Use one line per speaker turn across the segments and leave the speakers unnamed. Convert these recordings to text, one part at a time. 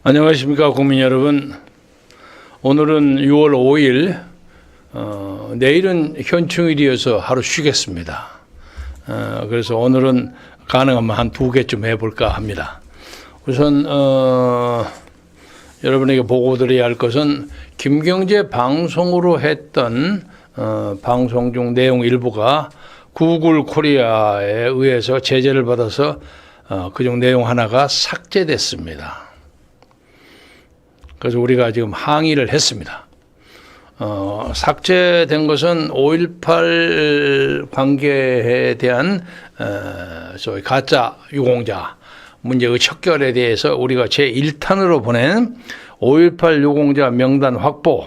안녕하십니까 국민 여러분. 오늘은 6월 5일 내일은 현충일이어서 하루 쉬겠습니다. 그래서 오늘은 가능하면 한 2개쯤 해볼까 합니다. 우선 여러분에게 보고드려야 할 것은 김경재 방송으로 했던 방송 중 내용 일부가 구글 코리아에 의해서 제재를 받아서 그중 내용 하나가 삭제됐습니다. 그래서 우리가 지금 항의를 했습니다. 삭제된 것은 5.18 관계에 대한 소위 가짜 유공자 문제의 척결에 대해서 우리가 제1탄으로 보낸 5.18 유공자 명단 확보,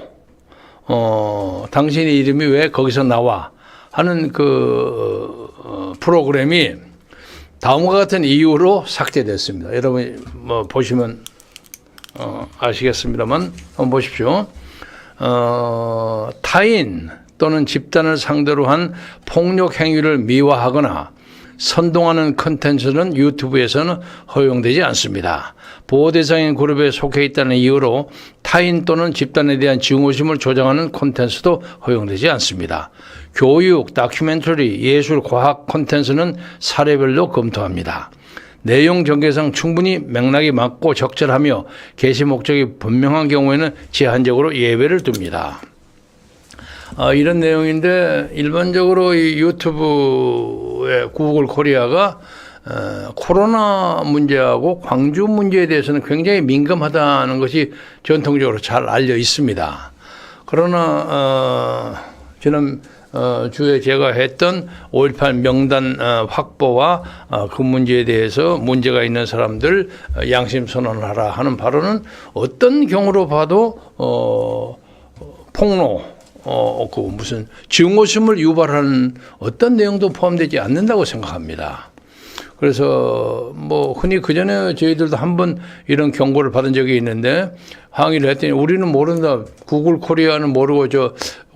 당신의 이름이 왜 거기서 나와 하는 그 프로그램이 다음과 같은 이유로 삭제됐습니다. 여러분이 뭐 보시면 아시겠습니다만 한번 보십시오. 타인 또는 집단을 상대로 한 폭력 행위를 미화하거나 선동하는 컨텐츠는 유튜브에서는 허용되지 않습니다. 보호 대상인 그룹에 속해 있다는 이유로 타인 또는 집단에 대한 증오심을 조장하는 콘텐츠도 허용되지 않습니다. 교육, 다큐멘터리, 예술, 과학 콘텐츠는 사례별로 검토합니다. 내용 전개상 충분히 맥락이 맞고 적절하며 게시 목적이 분명한 경우에는 제한적으로 예외를 둡니다. 이런 내용인데 일반적으로 이 유튜브의 구글 코리아가 코로나 문제하고 광주 문제에 대해서는 굉장히 민감하다는 것이 전통적으로 잘 알려 있습니다. 그러나 지난 주에 제가 했던 5.18 명단 확보와 그 문제에 대해서 문제가 있는 사람들 양심 선언을 하라 하는 발언은 어떤 경우로 봐도 폭로, 그 무슨 증오심을 유발하는 어떤 내용도 포함되지 않는다고 생각합니다. 그래서 뭐 흔히 그전에 저희들도 한번 이런 경고를 받은 적이 있는데 항의를 했더니 우리는 모른다. 구글 코리아는 모르고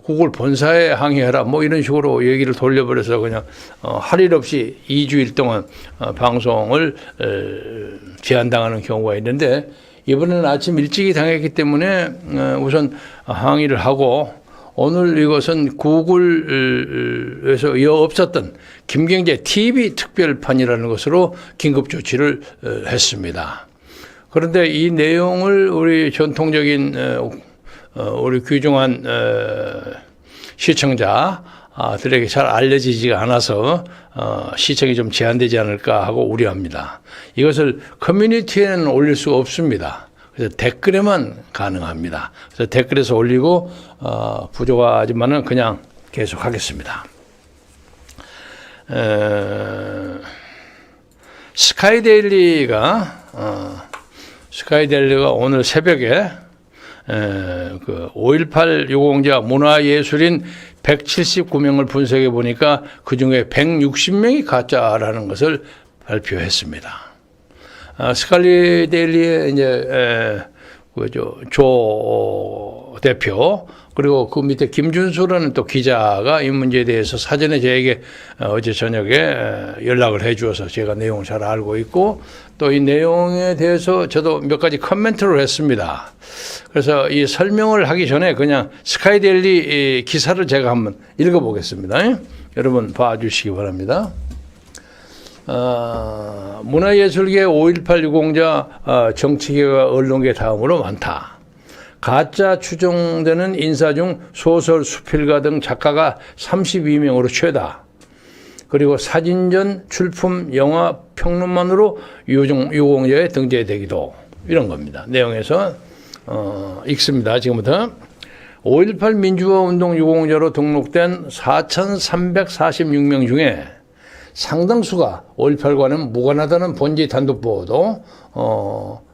구글 본사에 항의해라 뭐 이런 식으로 얘기를 돌려버려서 그냥 할 일 없이 2주일 동안 방송을 제한당하는 경우가 있는데 이번에는 아침 일찍이 당했기 때문에 우선 항의를 하고 오늘 이것은 구글에서 없었던 김경재 TV 특별판이라는 것으로 긴급 조치를 했습니다. 그런데 이 내용을 우리 전통적인 우리 귀중한 시청자들에게 잘 알려지지가 않아서 시청이 좀 제한되지 않을까 하고 우려합니다. 이것을 커뮤니티에는 올릴 수가 없습니다. 그래서 댓글에만 가능합니다. 그래서 댓글에서 올리고 부족하지만은 그냥 계속 하겠습니다. 스카이데일리가 오늘 새벽에 그 5.18 유공자 문화예술인 179명을 분석해 보니까 그 중에 160명이 가짜라는 것을 발표했습니다. 스카이데일리의 이제 조 대표 그리고 그 밑에 김준수라는 또 기자가 이 문제에 대해서 사전에 저에게 어제 저녁에 연락을 해 주어서 제가 내용을 잘 알고 있고 또 이 내용에 대해서 저도 몇 가지 코멘트를 했습니다. 그래서 이 설명을 하기 전에 그냥 스카이데일리 기사를 제가 한번 읽어보겠습니다. 여러분 봐주시기 바랍니다. 문화예술계 5.18 유공자 정치계와 언론계 다음으로 많다. 가짜 추정되는 인사 중 소설, 수필가 등 작가가 32명으로 최다. 그리고 사진전, 출품, 영화, 평론만으로 유공자에 등재되기도 이런 겁니다. 내용에서 읽습니다. 지금부터 5.18 민주화운동 유공자로 등록된 4,346명 중에 상당수가 5.18과는 무관하다는 본지 단독 보도,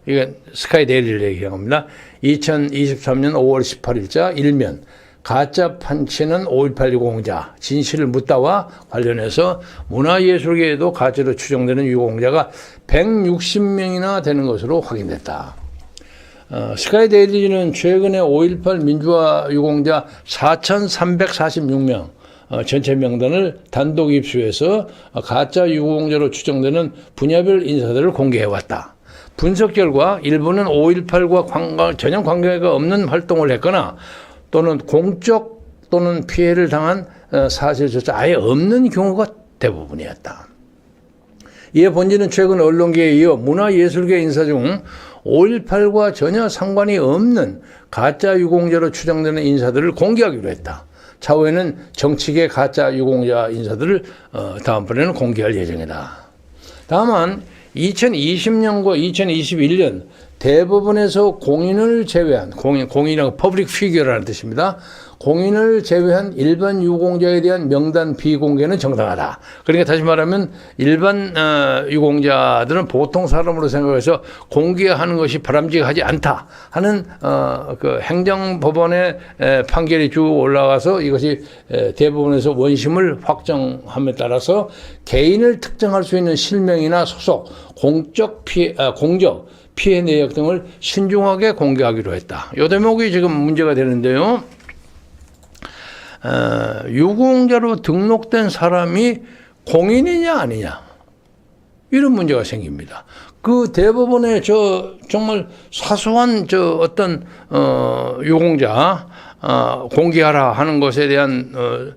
이게 스카이데일리를 얘기합니다. 2023년 5월 18일자 일면 가짜 판치는 5.18 유공자 진실을 묻다와 관련해서 문화예술계에도 가짜로 추정되는 유공자가 160명이나 되는 것으로 확인됐다. 스카이데일리는 최근에 5.18 민주화 유공자 4,346명 전체 명단을 단독 입수해서 가짜 유공자로 추정되는 분야별 인사들을 공개해왔다. 분석 결과 일부는 5.18과 전혀 관계가 없는 활동을 했거나 또는 공적 또는 피해를 당한 사실조차 아예 없는 경우가 대부분이었다. 이에 본지는 최근 언론계에 이어 문화예술계 인사 중 5.18과 전혀 상관이 없는 가짜 유공자로 추정되는 인사들을 공개하기로 했다. 차후에는 정치계 가짜 유공자 인사들을 다음번에는 공개할 예정이다. 다만 2020년과 2021년 대법원에서 공인을 제외한, 공인이라고 퍼블릭 피규어라는 뜻입니다. 공인을 제외한 일반 유공자에 대한 명단 비공개는 정당하다. 그러니까 다시 말하면 일반 유공자들은 보통 사람으로 생각해서 공개하는 것이 바람직하지 않다 하는 그 행정법원의 판결이 쭉 올라가서 이것이 대법원에서 원심을 확정함에 따라서 개인을 특정할 수 있는 실명이나 소속, 공적 피해 내역 등을 신중하게 공개하기로 했다. 이 대목이 지금 문제가 되는데요. 유공자로 등록된 사람이 공인이냐 아니냐 이런 문제가 생깁니다. 그 대법원에 정말 사소한 어떤 유공자 공개하라 하는 것에 대한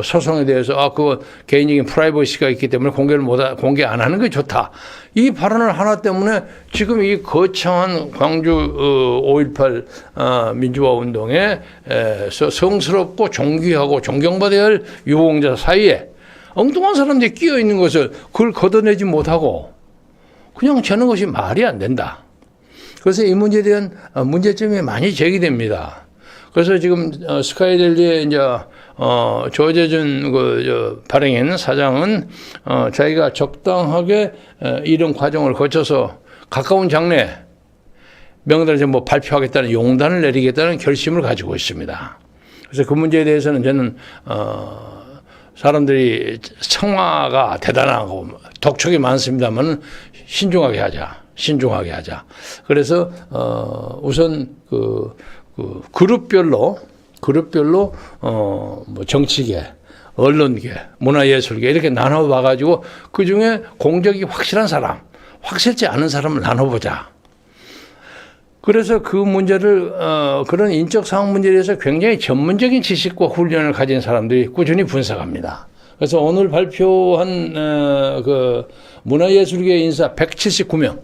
소송에 대해서 그거 개인적인 프라이버시가 있기 때문에 공개 안 하는 게 좋다. 이 발언을 하나 때문에 지금 이 거창한 광주 5.18 민주화 운동에 성스럽고 존귀하고 존경받아야 할 유공자 사이에 엉뚱한 사람들이 끼어 있는 것을 그걸 걷어내지 못하고 그냥 저는 것이 말이 안 된다. 그래서 이 문제에 대한 문제점이 많이 제기됩니다. 그래서 지금 스카이델리의 이제 조재준 발행인 사장은 자기가 적당하게 이런 과정을 거쳐서 가까운 장래에 명단을 뭐 발표하겠다는 용단을 내리겠다는 결심을 가지고 있습니다. 그래서 그 문제에 대해서는 저는 사람들이 청와가 대단하고 독촉이 많습니다만 신중하게 하자. 그래서 우선 그룹별로 뭐 정치계, 언론계, 문화예술계 이렇게 나눠봐가지고 그 중에 공적이 확실한 사람, 확실치 않은 사람을 나눠보자. 그래서 그 문제를 그런 인적 사항 문제에 대해서 굉장히 전문적인 지식과 훈련을 가진 사람들이 꾸준히 분석합니다. 그래서 오늘 발표한 그 문화예술계 인사 179명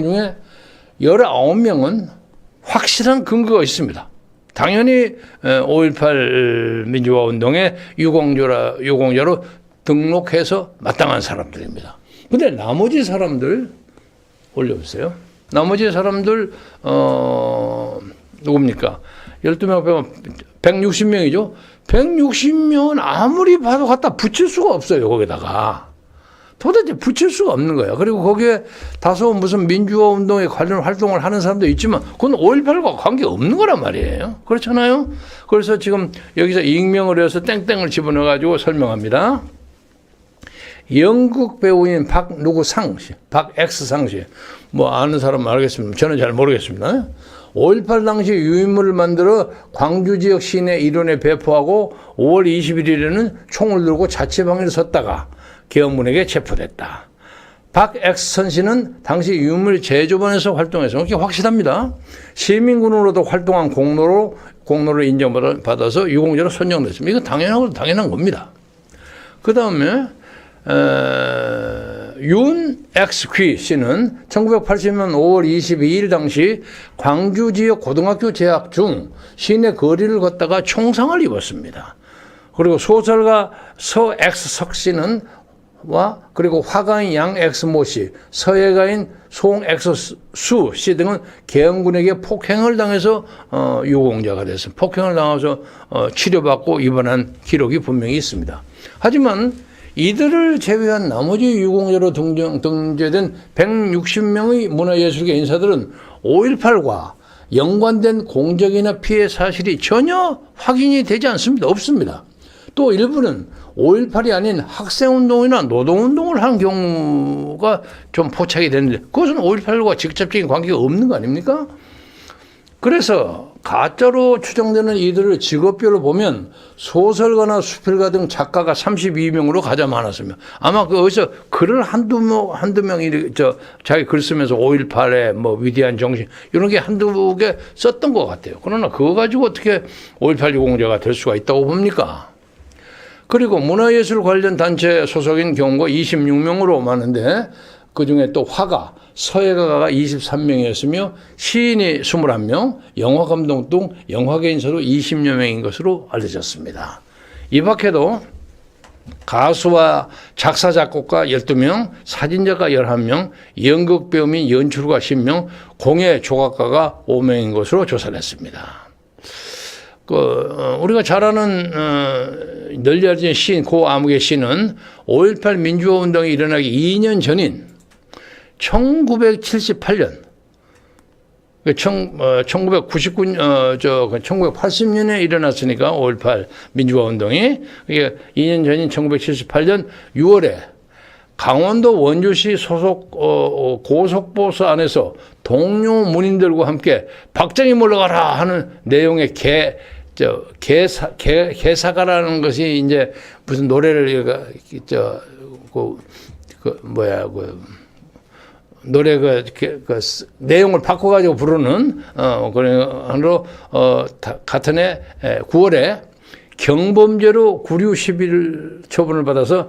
중에 19명은 확실한 근거가 있습니다. 당연히 5.18 민주화 운동의 유공자로 등록해서 마땅한 사람들입니다. 근데 나머지 사람들 올려보세요. 나머지 사람들 누굽니까? 12명 빼면 160명이죠. 160명은 아무리 봐도 갖다 붙일 수가 없어요. 거기다가. 도대체 붙일 수가 없는 거야. 그리고 거기에 다소 무슨 민주화 운동에 관련 활동을 하는 사람도 있지만 그건 5.18과 관계 없는 거란 말이에요. 그렇잖아요. 그래서 지금 여기서 익명을 해서 땡땡을 집어넣어가지고 설명합니다. 영국 배우인 박 X 상씨. 뭐 아는 사람 알겠습니다. 저는 잘 모르겠습니다. 5.18 당시 유인물을 만들어 광주 지역 시내 일원에 배포하고 5월 21일에는 총을 들고 자취방에 섰다가 계엄군에게 체포됐다. 박 X선 씨는 당시 유물 제조반에서 활동해서 그게 확실합니다. 시민군으로도 활동한 공로를 인정받아서 유공자로 선정됐습니다. 이건 당연한 겁니다. 그 다음에 윤 X귀 씨는 1980년 5월 22일 당시 광주 지역 고등학교 재학 중 시내 거리를 걷다가 총상을 입었습니다. 그리고 소설가 서 X석 씨는 그리고 화가인 양 X모 씨, 서예가인 송 X수 씨 등은 계엄군에게 폭행을 당해서 유공자가 됐습니다. 폭행을 당해서 치료받고 입원한 기록이 분명히 있습니다. 하지만 이들을 제외한 나머지 유공자로 등재된 160명의 문화예술계 인사들은 5.18과 연관된 공적이나 피해 사실이 전혀 확인이 되지 않습니다. 없습니다. 또 일부는 5.18이 아닌 학생운동이나 노동운동을 한 경우가 좀 포착이 되는데 그것은 5.18과 직접적인 관계가 없는 거 아닙니까? 그래서 가짜로 추정되는 이들을 직업별로 보면 소설가나 수필가 등 작가가 32명으로 가장 많았으며 아마 어디서 글을 한두 명이 자기 글 쓰면서 5.18에 뭐 위대한 정신 이런 게 한두 개 썼던 것 같아요. 그러나 그거 가지고 어떻게 5.18 유공자가 될 수가 있다고 봅니까? 그리고 문화예술 관련 단체 소속인 경우가 26명으로 많은데 그중에 또 화가, 서예가가 23명이었으며 시인이 21명, 영화감독 등 영화계인서로 20여 명인 것으로 알려졌습니다. 이 밖에도 가수와 작사, 작곡가 12명, 사진작가 11명, 연극배우 및 연출가 10명, 공예 조각가가 5명인 것으로 조사를 했습니다. 우리가 잘 아는 널리 알려진 시인 고 아무개 씨는 5.18 민주화 운동이 일어나기 2년 전인 1978년, 1980년에 일어났으니까 5.18 민주화 운동이 이게 2년 전인 1978년 6월에 강원도 원주시 소속 고속버스 안에서 동료 문인들과 함께 박정희 물러가라 하는 내용의 개사가라는 것이 이제 무슨 노래를 노래 내용을 바꿔가지고 부르는 그런로 같은 해 9월에 경범죄로 구류 11일 처분을 받아서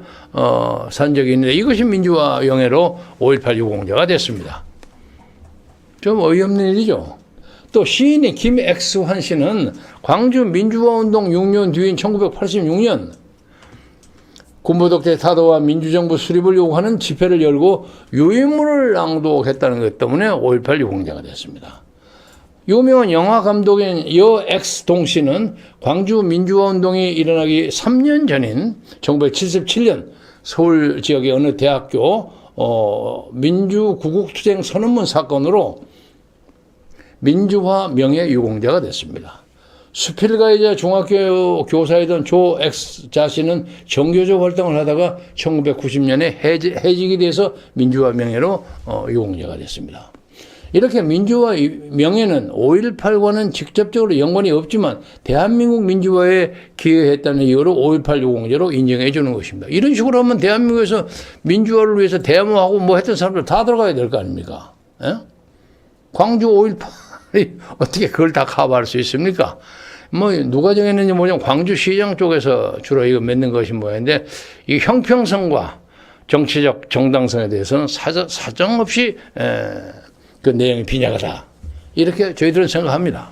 산 적이 있는데 이것이 민주화 영예로 5.18 유공자가 됐습니다. 좀 어이없는 일이죠. 또 시인이 김엑스환 씨는 광주 민주화운동 6년 뒤인 1986년 군부독재 타도와 민주정부 수립을 요구하는 집회를 열고 유인물을 낭독했다는 것 때문에 5.18 유공자가 됐습니다. 유명한 영화 감독인 여엑스동 씨는 광주 민주화운동이 일어나기 3년 전인 1977년 서울 지역의 어느 대학교 민주구국투쟁 선언문 사건으로 민주화 명예유공자가 됐습니다. 수필가이자 중학교 교사이던 조엑스 자씨는 정교조 활동을 하다가 1990년에 해직이 돼서 민주화 명예로 유공자가 됐습니다. 이렇게 민주화 명예는 5.18과는 직접적으로 연관이 없지만 대한민국 민주화에 기여했다는 이유로 5.18 유공자로 인정해 주는 것입니다. 이런 식으로 하면 대한민국에서 민주화를 위해서 데모하고 뭐 했던 사람들 다 들어가야 될 거 아닙니까? 예? 광주 5.18이 어떻게 그걸 다 커버할 수 있습니까? 뭐 누가 정했는지 모르지만 광주시장 쪽에서 주로 이거 맺는 것이 뭐였는데 이 형평성과 정치적 정당성에 대해서는 사정없이 그 내용이 빈약하다. 이렇게 저희들은 생각합니다.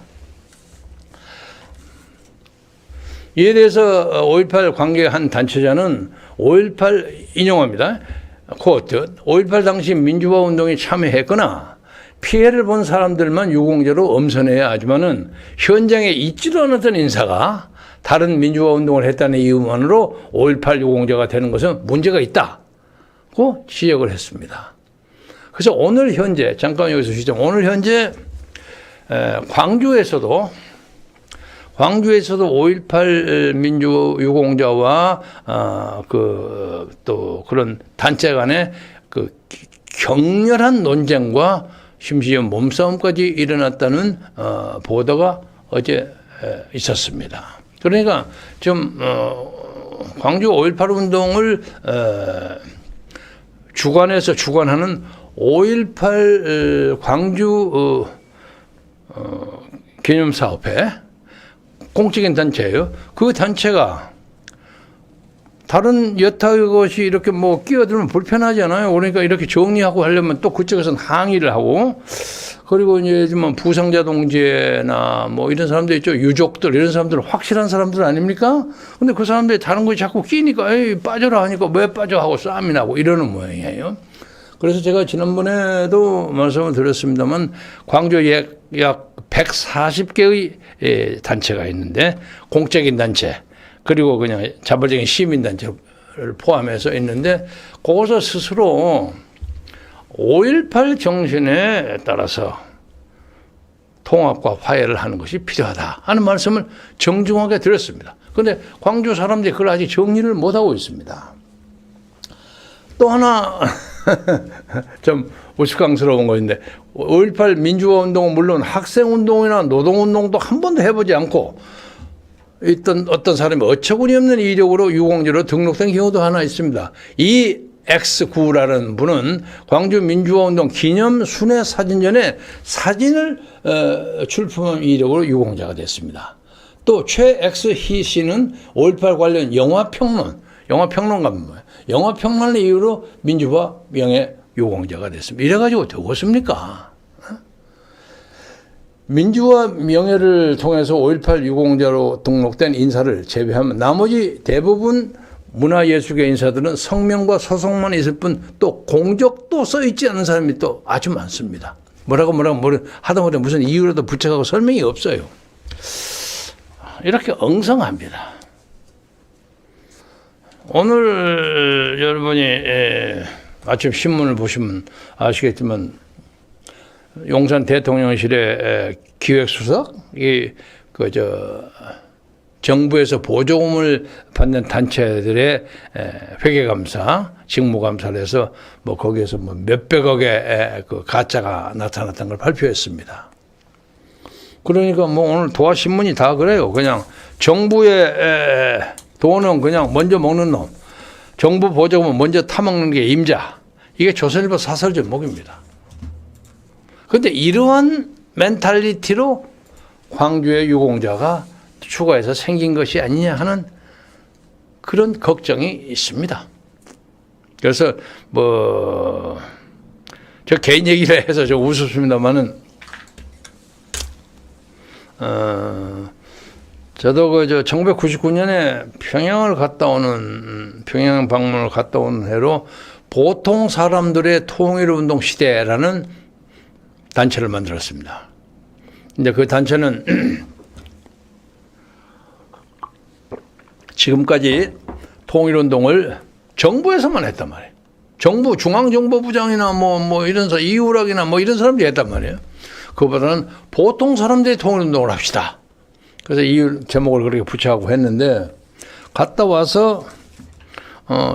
이에 대해서 5.18 관계 한 단체자는 5.18 인용합니다. 코트 5.18 당시 민주화 운동에 참여했거나 피해를 본 사람들만 유공자로 엄선해야 하지만은 현장에 있지도 않았던 인사가 다른 민주화 운동을 했다는 이유만으로 5.18 유공자가 되는 것은 문제가 있다고 지적을 했습니다. 그래서 오늘 현재 잠깐 여기서 시작. 오늘 현재 광주에서도 5.18 민주 유공자와 또 그런 단체 간의 그 격렬한 논쟁과 심지어 몸싸움까지 일어났다는 보도가 어제 있었습니다. 그러니까 좀 광주 5.18 운동을 주관하는 5.18 광주 기념사업회 공적인 단체예요. 그 단체가 다른 여타의 것이 이렇게 뭐 끼어들면 불편하잖아요. 그러니까 이렇게 정리하고 하려면 또 그쪽에서는 항의를 하고, 그리고 이제 뭐 부상자 동지나 뭐 이런 사람들 있죠. 유족들 이런 사람들은 확실한 사람들 아닙니까? 근데 그 사람들이 다른 거에 자꾸 끼니까 에이 빠져라 하니까 왜 빠져 하고 싸움이 나고 이러는 모양이에요. 그래서 제가 지난번에도 말씀을 드렸습니다만 광주에 약 140개의 단체가 있는데 공적인 단체 그리고 그냥 자발적인 시민단체를 포함해서 있는데 거기서 스스로 5.18 정신에 따라서 통합과 화해를 하는 것이 필요하다 하는 말씀을 정중하게 드렸습니다. 그런데 광주 사람들이 그걸 아직 정리를 못하고 있습니다. 또 하나 좀 우스꽝스러운 것인데 5.18 민주화 운동은 물론 학생 운동이나 노동 운동도 한 번도 해보지 않고 있던 어떤 사람이 어처구니 없는 이력으로 유공자로 등록된 경우도 하나 있습니다. 이 X9라는 분은 광주 민주화 운동 기념 순회 사진전에 사진을 출품한 이력으로 유공자가 됐습니다. 또 최X희 씨는 5.18 관련 영화평론가입니다. 영화평론을 이유로 민주화 명예 유공자가 됐습니다. 이래가지고 되겠습니까? 민주화 명예를 통해서 5.18 유공자로 등록된 인사를 제외하면 나머지 대부분 문화예술계 인사들은 성명과 소속만 있을 뿐 또 공적도 써있지 않은 사람이 또 아주 많습니다. 뭐라고 하다못해 무슨 이유라도 부착하고 설명이 없어요. 이렇게 엉성합니다. 오늘 여러분이 아침 신문을 보시면 아시겠지만 용산 대통령실의 기획수석이 정부에서 보조금을 받는 단체들의 회계감사, 직무감사를 해서 거기에서 몇백억의 그 가짜가 나타났다는 걸 발표했습니다. 그러니까 오늘 도화신문이 다 그래요. 그냥 정부의 돈은 그냥 먼저 먹는 놈, 정부 보조금은 먼저 타먹는 게 임자. 이게 조선일보 사설 제목입니다. 그런데 이러한 멘탈리티로 광주의 유공자가 추가해서 생긴 것이 아니냐 하는 그런 걱정이 있습니다. 그래서 저 개인 얘기를 해서 좀 우습습니다만은 저도 1999년에 평양 방문을 갔다 오는 해로 보통 사람들의 통일운동 시대라는 단체를 만들었습니다. 근데 그 단체는 지금까지 통일운동을 정부에서만 했단 말이에요. 정부, 중앙정보부장이나 이우락이나 이런 사람들이 했단 말이에요. 그보다는 보통 사람들이 통일운동을 합시다. 그래서 이 제목을 그렇게 붙여하고 했는데, 갔다 와서,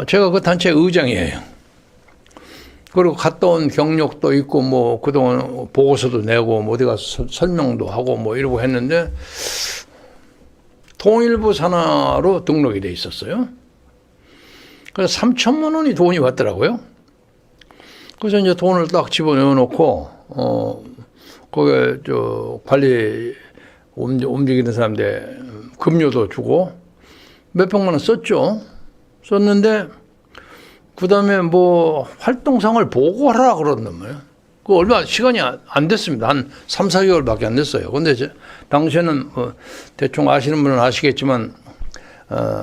제가 그 단체 의장이에요. 그리고 갔다 온 경력도 있고, 그동안 보고서도 내고, 어디 가서 설명도 하고, 이러고 했는데, 통일부 산하로 등록이 돼 있었어요. 그래서 3천만 원이 돈이 왔더라고요. 그래서 이제 돈을 딱 집어넣어 놓고, 거기에 관리 움직이는 사람들 급료도 주고 몇백만 원 썼죠. 썼는데 그 다음에 활동상을 보고하라 그러는 거예요. 그 얼마 시간이 안 됐습니다. 한 3, 4개월밖에 안 됐어요. 근데 당시에는 대충 아시는 분은 아시겠지만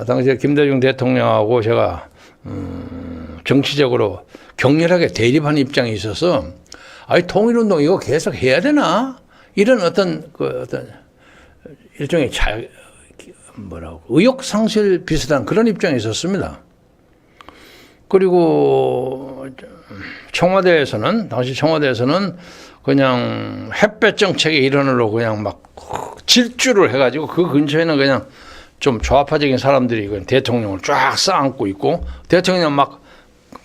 당시에 김대중 대통령하고 제가 정치적으로 격렬하게 대립하는 입장이 있어서 통일운동 이거 계속 해야 되나? 이런 어떤 일종의 의욕상실 비슷한 그런 입장이 있었습니다. 그리고 당시 청와대에서는 그냥 햇볕 정책의 일환으로 그냥 질주를 해가지고 그 근처에는 그냥 좀 좌파적인 사람들이 대통령을 쫙 쌓아안고 있고 대통령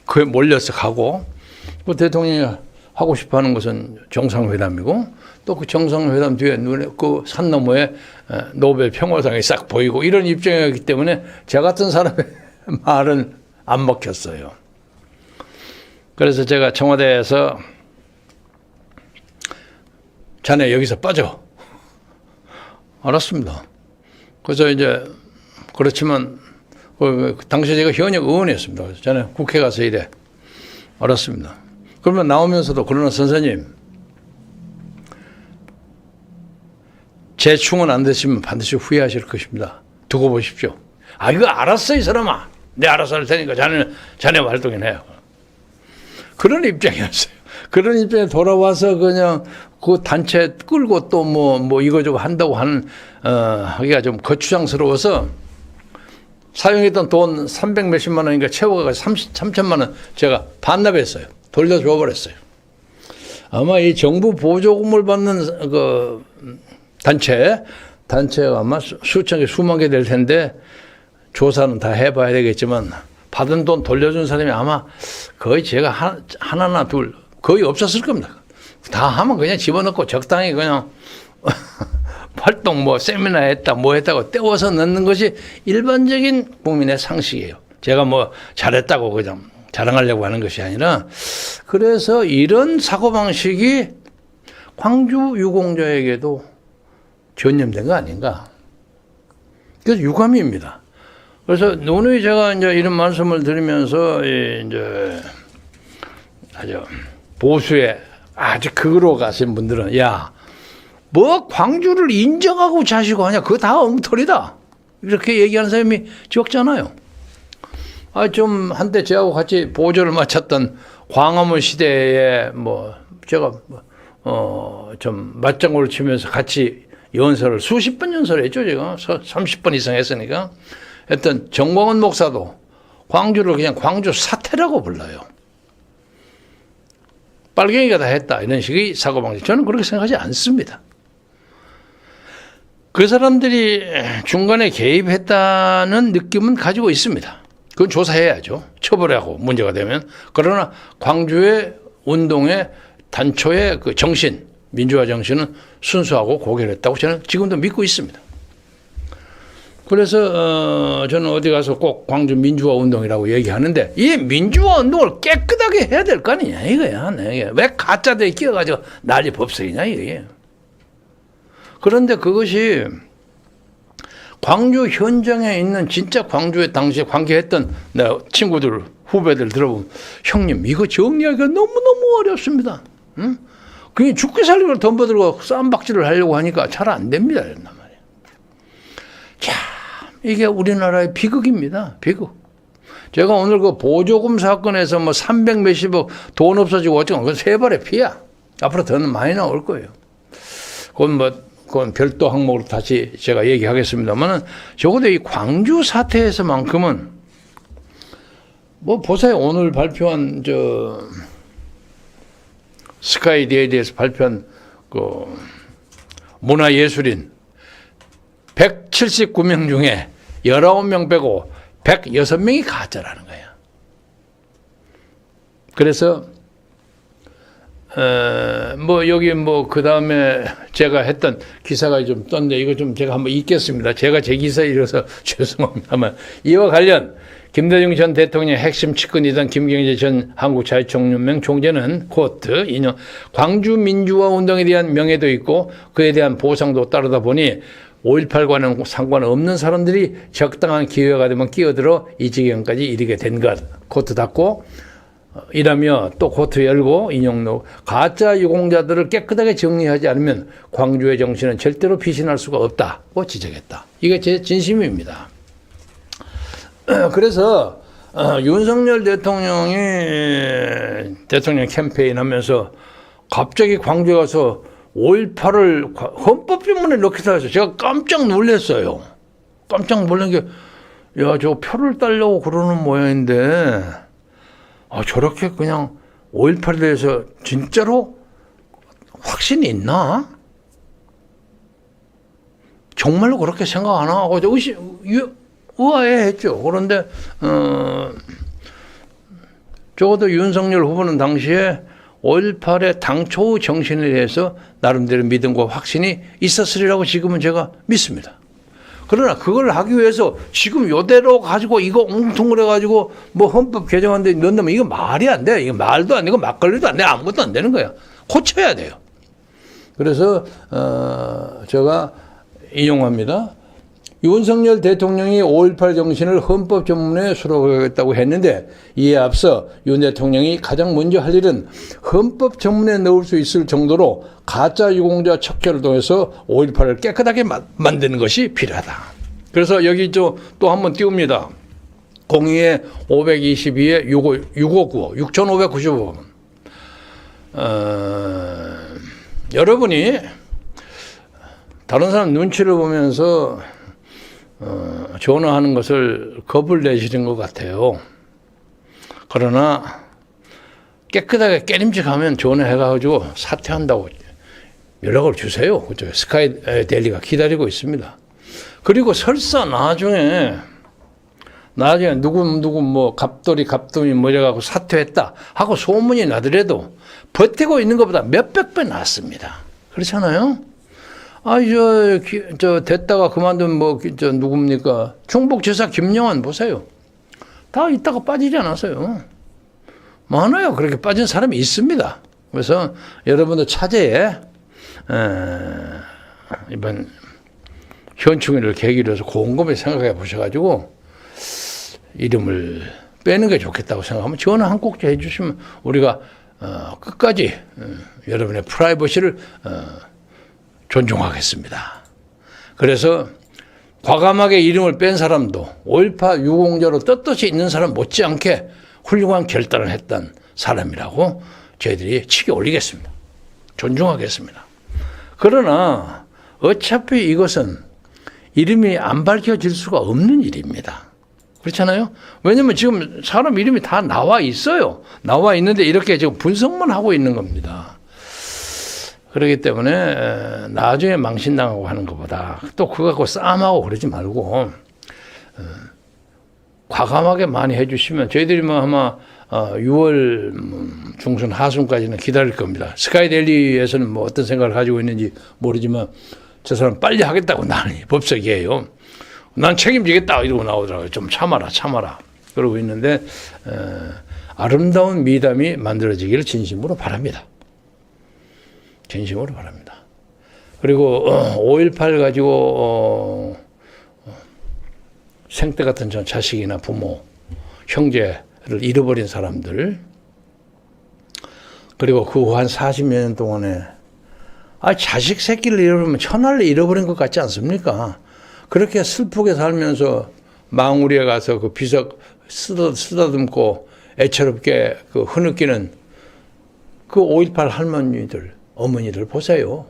그에 몰려서 가고 그 대통령이 하고 싶어 하는 것은 정상회담이고 또 그 정상회담 뒤에 그 산 너머에 노벨 평화상이 싹 보이고 이런 입장이었기 때문에 저 같은 사람의 말은 안 먹혔어요. 그래서 제가 청와대에서 자네 여기서 빠져. 알았습니다. 그래서 이제 그렇지만 당시 제가 현역 의원이었습니다. 그래서 자네 국회 가서 이래. 알았습니다. 그러면 나오면서도 그러나 선생님 재충은 안 되시면 반드시 후회하실 것입니다. 두고 보십시오. 이거 알았어 이 사람아. 내 알아서 할 테니까 자네 활동이나 해요. 그런 입장이었어요. 그런 입장에 돌아와서 그냥 그 단체 끌고 또 이거저거 한다고 하기가 좀 거추장스러워서 사용했던 돈 300 몇십만 원인가 채워가지고 3천만 원 제가 반납했어요. 돌려줘 버렸어요. 아마 이 정부 보조금을 받는 그 단체가 아마 수천 개, 수만 개 될 텐데 조사는 다 해봐야 되겠지만 받은 돈 돌려준 사람이 아마 거의 제가 하나나 둘 거의 없었을 겁니다. 다 하면 그냥 집어넣고 적당히 그냥 활동 뭐 세미나 했다 뭐 했다고 떼워서 넣는 것이 일반적인 국민의 상식이에요. 제가 뭐 잘했다고 그냥 자랑하려고 하는 것이 아니라 그래서 이런 사고방식이 광주 유공자에게도 전염된 거 아닌가. 그래서 유감입니다. 그래서 누누이 제가 이제 이런 말씀을 드리면서 이제 아주 보수의 아주 극으로 가신 분들은 야, 뭐 광주를 인정하고 자시고 하냐, 그거 다 엉터리다. 이렇게 얘기하는 사람이 적잖아요. 좀 한때 저하고 같이 보조를 맡았던 광화문 시대에 뭐 제가 좀 맞장구를 치면서 같이 연설을 수십 번 연설했죠. 제가 30번 이상 했으니까. 했던 정광훈 목사도 광주를 그냥 광주 사태라고 불러요. 빨갱이가 다 했다 이런 식의 사고방식. 저는 그렇게 생각하지 않습니다. 그 사람들이 중간에 개입했다는 느낌은 가지고 있습니다. 그건 조사해야죠. 처벌하고 문제가 되면. 그러나 광주의 운동의 단초의 그 정신, 민주화 정신은 순수하고 고결했다고 저는 지금도 믿고 있습니다. 그래서 저는 어디 가서 꼭 광주 민주화 운동이라고 얘기하는데 이 민주화 운동을 깨끗하게 해야 될 거 아니냐 이거야. 왜 가짜들이 끼어가지고 난리 법석이냐 이거예요. 그런데 그것이 광주 현장에 있는 진짜 광주에 당시에 관계했던 내 친구들 후배들 들어보면 형님 이거 정리하기가 너무너무 어렵습니다. 응? 그게 죽기 살기로 덤벼들고 쌈박질을 하려고 하니까 잘 안 됩니다. 이런 말이에요. 자, 이게 우리나라의 비극입니다. 비극. 제가 오늘 그 보조금 사건에서 뭐 300 몇십억 돈 없어지고 어쩌고 그건 세 발의 피야. 앞으로 더는 많이 나올 거예요. 그건 별도 항목으로 다시 제가 얘기하겠습니다만은 적어도 이 광주 사태에서만큼은 뭐 보세요. 오늘 발표한 스카이데이에 대해서 발표한 그 문화예술인 179명 중에 19명 빼고 106명이 가짜라는 거예요. 그래서 뭐 여기 뭐 그 다음에 제가 했던 기사가 좀 떴는데 이거 좀 제가 한번 읽겠습니다. 제가 제 기사에 이어서 죄송합니다만 이와 관련 김대중 전 대통령의 핵심 측근이던 김경재 전 한국자유총연맹 총재는 코트 인용 광주 민주화 운동에 대한 명예도 있고 그에 대한 보상도 따르다 보니 5.18과는 상관없는 사람들이 적당한 기회가 되면 끼어들어 이 지경까지 이르게 된 것. 코트 닫고 이라며 또 코트 열고 인용록 가짜 유공자들을 깨끗하게 정리하지 않으면 광주의 정신은 절대로 피신할 수가 없다고 지적했다. 이게 제 진심입니다. 그래서 윤석열 대통령이 대통령 캠페인 하면서 갑자기 광주에 가서 5.18을 헌법조문에 넣기도 해서 제가 깜짝 놀랐어요. 깜짝 놀란 게, 야, 저 표를 따려고 그러는 모양인데, 저렇게 그냥 5.18에 대해서 진짜로 확신이 있나? 정말로 그렇게 생각하나? 하고 의아해했죠. 그런데, 적어도 윤석열 후보는 당시에 5.18의 당초 정신에 대해서 나름대로 믿음과 확신이 있었으리라고 지금은 제가 믿습니다. 그러나 그걸 하기 위해서 지금 이대로 가지고 이거 웅퉁을 해가지고 뭐 헌법 개정안에 넣는다면 이거 말이 안 돼. 이거 말도 안 되고 막걸리도 안 돼. 아무것도 안 되는 거야. 고쳐야 돼요. 그래서 제가 인용합니다. 윤석열 대통령이 5.18 정신을 헌법 전문에 수록하겠다고 했는데 이에 앞서 윤 대통령이 가장 먼저 할 일은 헌법 전문에 넣을 수 있을 정도로 가짜 유공자 척결을 통해서 5.18을 깨끗하게 만드는 것이 필요하다. 그래서 여기 또 한번 띄웁니다. 02에 522에 6595, 6595번. 여러분이 다른 사람 눈치를 보면서 전화하는 것을 겁을 내시는 것 같아요. 그러나 깨끗하게 깨림직하면 전화해가지고 사퇴한다고 연락을 주세요. 그죠? 스카이데일리가 기다리고 있습니다. 그리고 설사 나중에 나중에 누구 뭐 갑돌이 뭐래가고 사퇴했다 하고 소문이 나더라도 버티고 있는 것보다 몇백 배 낫습니다. 그렇잖아요? 저 됐다가 그만둔 누굽니까? 충북지사 김영환 보세요. 다 있다가 빠지지 않았어요. 많아요. 그렇게 빠진 사람이 있습니다. 그래서 여러분들 차제에 이번 현충일을 계기로 해서 곰곰이 생각해 보셔가지고 이름을 빼는 게 좋겠다고 생각하면 전화 한 꼭지 해주시면 우리가 끝까지 여러분의 프라이버시를 존중하겠습니다. 그래서 과감하게 이름을 뺀 사람도 5.18 유공자로 떳떳이 있는 사람 못지않게 훌륭한 결단을 했던 사람이라고 저희들이 치켜 올리겠습니다. 존중하겠습니다. 그러나 어차피 이것은 이름이 안 밝혀질 수가 없는 일입니다. 그렇잖아요? 왜냐하면 지금 사람 이름이 다 나와 있어요. 나와 있는데 이렇게 지금 분석만 하고 있는 겁니다. 그렇기 때문에 나중에 망신당하고 하는 것보다 또 그거 갖고 싸움하고 그러지 말고 과감하게 많이 해주시면 저희들이 뭐 아마 6월 중순 하순까지는 기다릴 겁니다. 스카이데일리에서는 뭐 어떤 생각을 가지고 있는지 모르지만 저 사람 빨리 하겠다고 나는 법석이에요. 난 책임지겠다 이러고 나오더라고요. 좀 참아라. 그러고 있는데 아름다운 미담이 만들어지기를 진심으로 바랍니다. 진심으로 바랍니다. 그리고 5.18 가지고 생때 같은 전 자식이나 부모, 형제를 잃어버린 사람들, 그리고 그 후 한 40여 년 동안에 자식 새끼를 잃어버리면 천하를 잃어버린 것 같지 않습니까? 그렇게 슬프게 살면서 망우리에 가서 그 비석 쓰다듬고 애처롭게 그 흐느끼는 그 5.18 할머니들, 어머니들 보세요.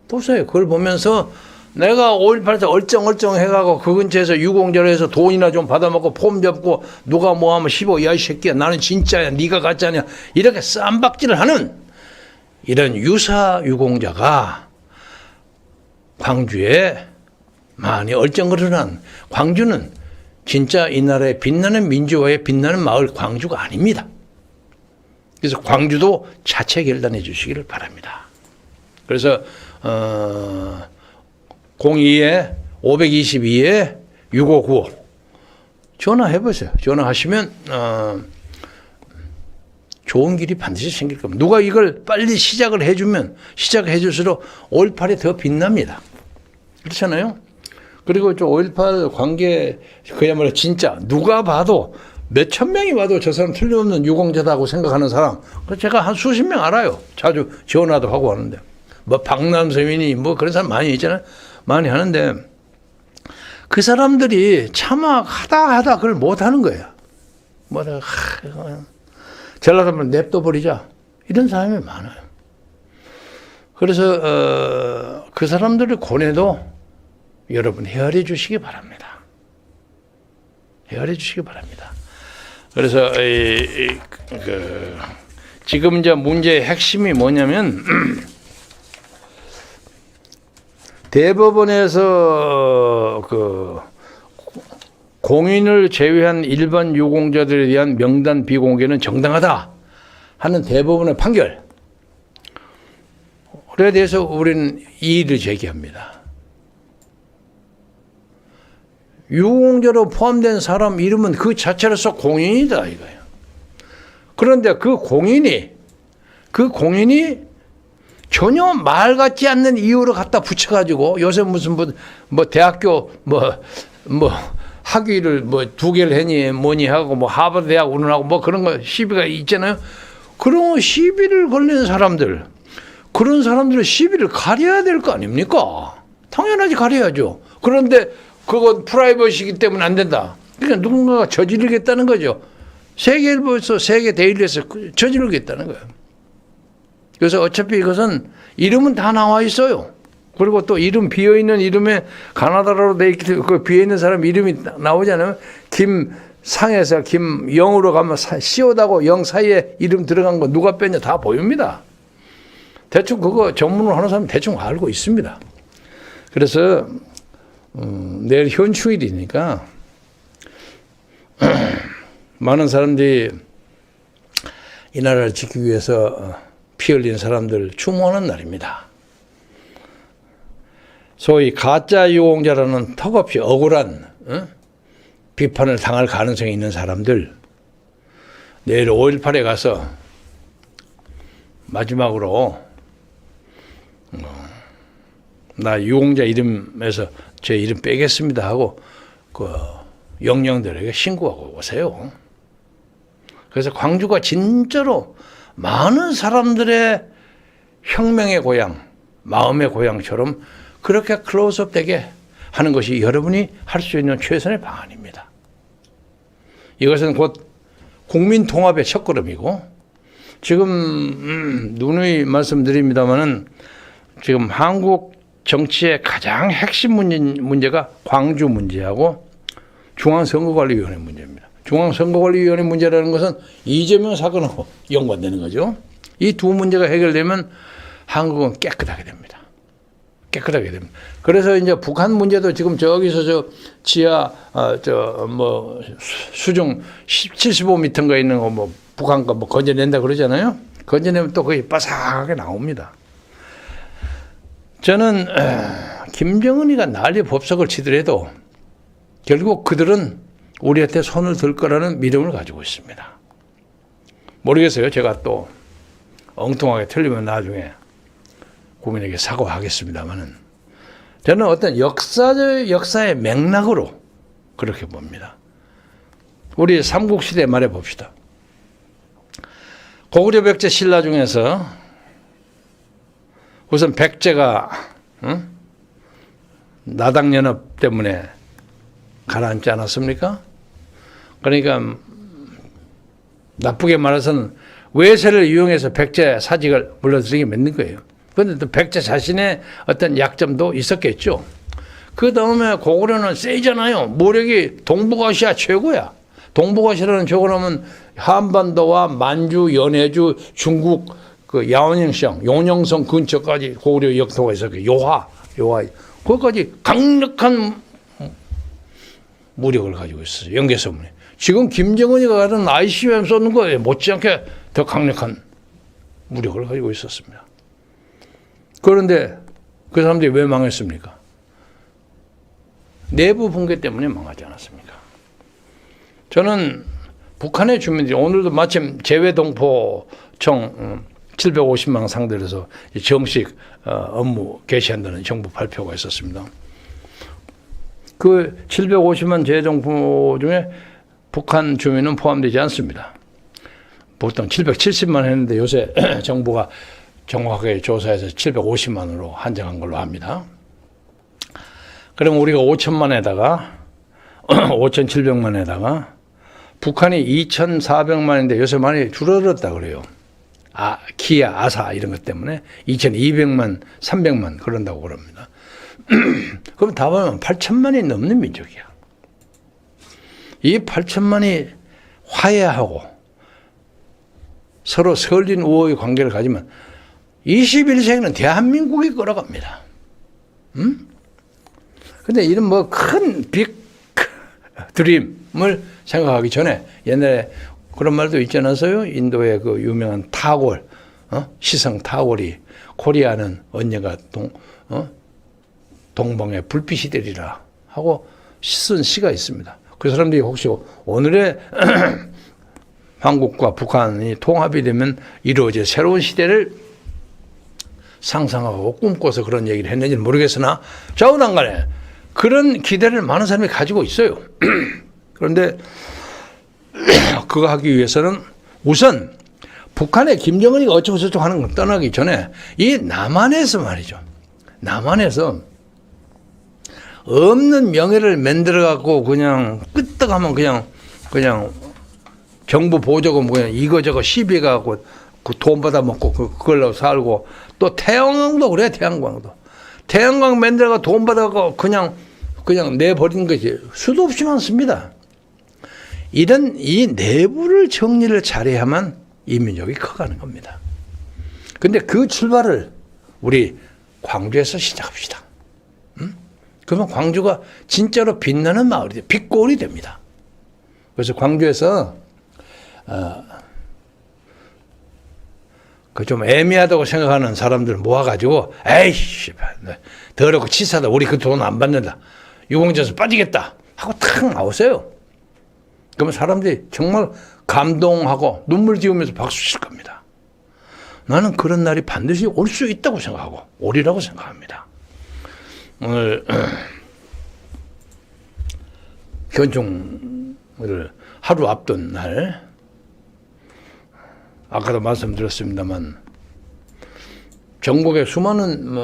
그걸 보면서 내가 5.18 때 얼쩡얼쩡 해가고 그 근처에서 유공자로 해서 돈이나 좀 받아먹고 폼 잡고 누가 뭐 하면 15, 야 이 새끼야 나는 진짜야 네가 가짜냐 이렇게 쌈박질을 하는 이런 유사 유공자가 광주에 많이 얼쩡거리는 광주는 진짜 이 나라의 빛나는 민주화의 빛나는 마을 광주가 아닙니다. 그래서 광주도 자체 결단해 주시기를 바랍니다. 그래서 02에 522에 6595 전화해 보세요. 전화하시면 좋은 길이 반드시 생길 겁니다. 누가 이걸 빨리 시작해 줄수록 5.18이 더 빛납니다. 그렇잖아요? 그리고 저 5.18 관계 그야말로 진짜 누가 봐도 몇천 명이 봐도 저 사람 틀림없는 유공자다고 생각하는 사람 제가 한 수십 명 알아요. 자주 전화도 하고 하는데 뭐 박남세민이 뭐 그런 사람 많이 있잖아요. 많이 하는데 그 사람들이 차마 하다 그걸 못하는 거예요. 뭐다가 잘나가면 냅둬 버리자 이런 사람이 많아요. 그래서 그 사람들을 권해도 여러분 헤아려 주시기 바랍니다. 헤아려 주시기 바랍니다. 그래서 지금 이제 문제의 핵심이 뭐냐면 대법원에서 그 공인을 제외한 일반 유공자들에 대한 명단 비공개는 정당하다 하는 대법원의 판결에 대해서 우리는 이의를 제기합니다. 유공자로 포함된 사람 이름은 그 자체로서 공인이다 이거예요. 그런데 그 공인이 전혀 말 같지 않는 이유로 갖다 붙여가지고 요새 무슨 뭐 대학교 뭐 학위를 뭐 2개를 했니 뭐니 하고 뭐 하버드 대학 운운하고 뭐 그런 거 시비가 있잖아요. 그런 시비를 걸리는 사람들, 그런 사람들은 시비를 가려야 될 거 아닙니까? 당연하지 가려야죠. 그런데 그건 프라이버시이기 때문에 안 된다. 그러니까 누군가가 저지르겠다는 거죠. 세계일보에서 세계데일리에서 저지르겠다는 거예요. 그래서 어차피 이것은 이름은 다 나와 있어요. 그리고 또 이름 비어있는 이름에 가나다라로 돼 있기 때문에 그 비어있는 사람 이름이 나오잖아요. 김상에서 김영으로 가면 시오다고 영 사이에 이름 들어간 거 누가 뺐냐 다 보입니다. 대충 그거 전문으로 하는 사람은 대충 알고 있습니다. 그래서 내일 현충일이니까 많은 사람들이 이 나라를 지키기 위해서 피 흘린 사람들 추모하는 날입니다. 소위 가짜 유공자라는 턱없이 억울한 비판을 당할 가능성이 있는 사람들, 내일 5.18에 가서 마지막으로 나 유공자 이름에서 제 이름 빼겠습니다 하고 그 영령들에게 신고하고 오세요. 그래서 광주가 진짜로 많은 사람들의 혁명의 고향, 마음의 고향처럼 그렇게 클로즈업 되게 하는 것이 여러분이 할 수 있는 최선의 방안입니다. 이것은 곧 국민 통합의 첫걸음이고, 지금 누누이 말씀드립니다마는 지금 한국 정치의 가장 핵심 문제가 광주 문제하고 중앙선거관리위원회 문제입니다. 중앙선거관리위원회 문제라는 것은 이재명 사건하고 연관되는 거죠. 이 두 문제가 해결되면 한국은 깨끗하게 됩니다. 깨끗하게 됩니다. 그래서 이제 북한 문제도 지금 저기서 저 지하 수중 75m인가 있는 거 뭐 북한 거 뭐 건져낸다 그러잖아요. 건져내면 또 거의 바삭하게 나옵니다. 저는 김정은이가 난리 법석을 치더라도 결국 그들은 우리한테 손을 들 거라는 믿음을 가지고 있습니다. 모르겠어요. 제가 또 엉뚱하게 틀리면 나중에 국민에게 사과하겠습니다만은 저는 어떤 역사의 맥락으로 그렇게 봅니다. 우리 삼국시대 말해 봅시다. 고구려 백제 신라 중에서 우선 백제가 나당연합 때문에 가라앉지 않았습니까? 그러니까 나쁘게 말해서는 외세를 이용해서 백제 사직을 물러들이게 만든 거예요. 그런데 또 백제 자신의 어떤 약점도 있었겠죠. 그 다음에 고구려는 세잖아요. 모력이 동북아시아 최고야. 동북아시아라는 적어놓으면 한반도와 만주, 연해주, 중국, 그 야원영성, 용영성 근처까지 고구려 역토가 있었고, 요하, 거기까지 강력한 무력을 가지고 있어요. 연개선문에. 지금 김정은이가 가는 ICBM 쏘는 거에 못지않게 더 강력한 무력을 가지고 있었습니다. 그런데 그 사람들이 왜 망했습니까? 내부 붕괴 때문에 망하지 않았습니까? 저는 북한의 주민들이 오늘도 마침 재외동포청 750만 상대로 해서 정식 업무 개시한다는 정부 발표가 있었습니다. 그 750만 재외동포 중에 북한 주민은 포함되지 않습니다. 보통 770만 했는데 요새 정부가 정확하게 조사해서 750만으로 한정한 걸로 합니다. 그럼 우리가 5천만에다가 5,700만에다가 북한이 2,400만인데 요새 많이 줄어들었다 그래요. 기아, 아사 이런 것 때문에 2,200만, 300만 그런다고 그럽니다. 그럼 다 보면 8천만이 넘는 민족이야. 이 8천만이 화해하고 서로 설린 우호의 관계를 가지면 21세기는 대한민국이 끌어갑니다. 근데 이런 뭐 큰 빅 드림을 생각하기 전에 옛날에 그런 말도 있지 않았어요? 인도의 그 유명한 타골, 시성 타골이 코리아는 언젠가 동방의 불빛이 되리라 하고 쓴 시가 있습니다. 그 사람들이 혹시 오늘의 한국과 북한이 통합이 되면 이루어질 새로운 시대를 상상하고 꿈꿔서 그런 얘기를 했는지는 모르겠으나 좌우난간에 그런 기대를 많은 사람이 가지고 있어요. 그런데 그거 하기 위해서는 우선 북한의 김정은이가 어쩌고저쩌고 하는 걸 떠나기 전에 이 남한에서 말이죠. 남한에서 없는 명예를 만들어갖고 그냥 끄떡하면 그냥 정부 보조금 그냥 이거저거 시비해갖고 그 돈 받아먹고 그걸로 살고 또 태양광도 그래. 태양광 만들어가 돈 받아갖고 그냥 내버린 것이 수도 없이 많습니다. 이런 이 내부를 정리를 잘해야만 이 민족이 커가는 겁니다. 근데 그 출발을 우리 광주에서 시작합시다. 그러면 광주가 진짜로 빛나는 마을이 돼. 빛골이 됩니다. 그래서 광주에서 그 좀 애매하다고 생각하는 사람들 모아가지고 에이씨 더럽고 치사하다. 우리 그 돈 안 받는다. 유공자에서 빠지겠다 하고 탁 나오세요. 그러면 사람들이 정말 감동하고 눈물 지으면서 박수 칠 겁니다. 나는 그런 날이 반드시 올 수 있다고 생각하고 오리라고 생각합니다. 오늘 현종을 하루 앞둔 날 아까도 말씀드렸습니다만 전국에 수많은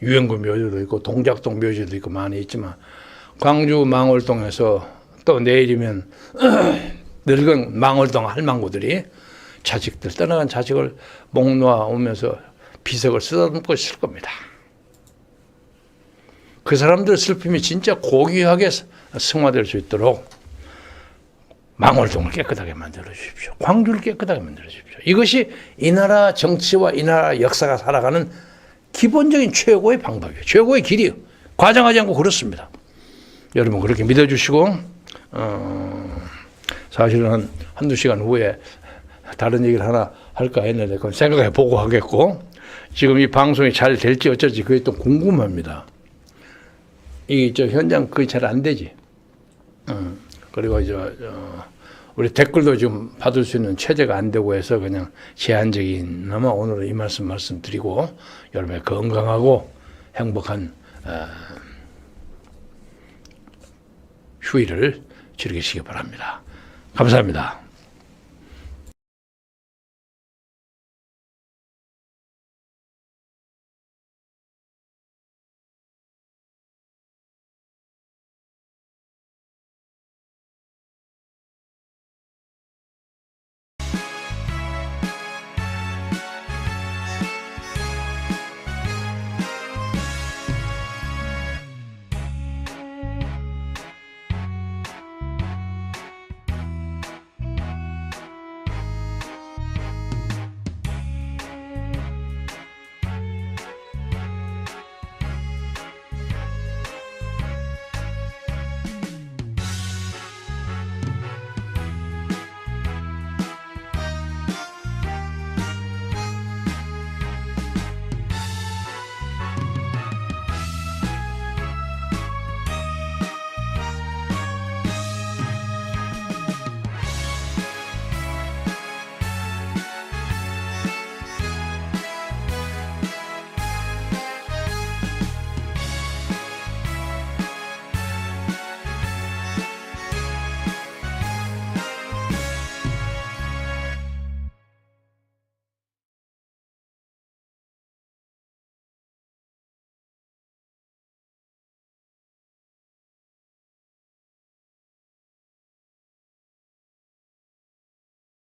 유행구 묘지도 있고 동작동 묘지도 있고 많이 있지만 광주 망월동에서 또 내일이면 늙은 망월동 할망구들이 자식들 떠나간 자식을 목 놓아 오면서 비석을 쓰다듬고 있을 겁니다. 그 사람들 슬픔이 진짜 고귀하게 승화될 수 있도록 망월동을 깨끗하게 만들어 주십시오. 광주를 깨끗하게 만들어 주십시오. 이것이 이 나라 정치와 이 나라 역사가 살아가는 기본적인 최고의 방법이에요. 최고의 길이에요. 과장하지 않고 그렇습니다. 여러분 그렇게 믿어주시고 사실은 한두 시간 후에 다른 얘기를 하나 할까 했는데 그건 생각해 보고 하겠고 지금 이 방송이 잘 될지 어쩔지 그게 또 궁금합니다. 이 현장 그게 잘 안 되지. 그리고 우리 댓글도 좀 받을 수 있는 체제가 안 되고 해서 그냥 제한적이나마 오늘은 이 말씀드리고 여러분의 건강하고 행복한 휴일을 즐기시기 바랍니다. 감사합니다.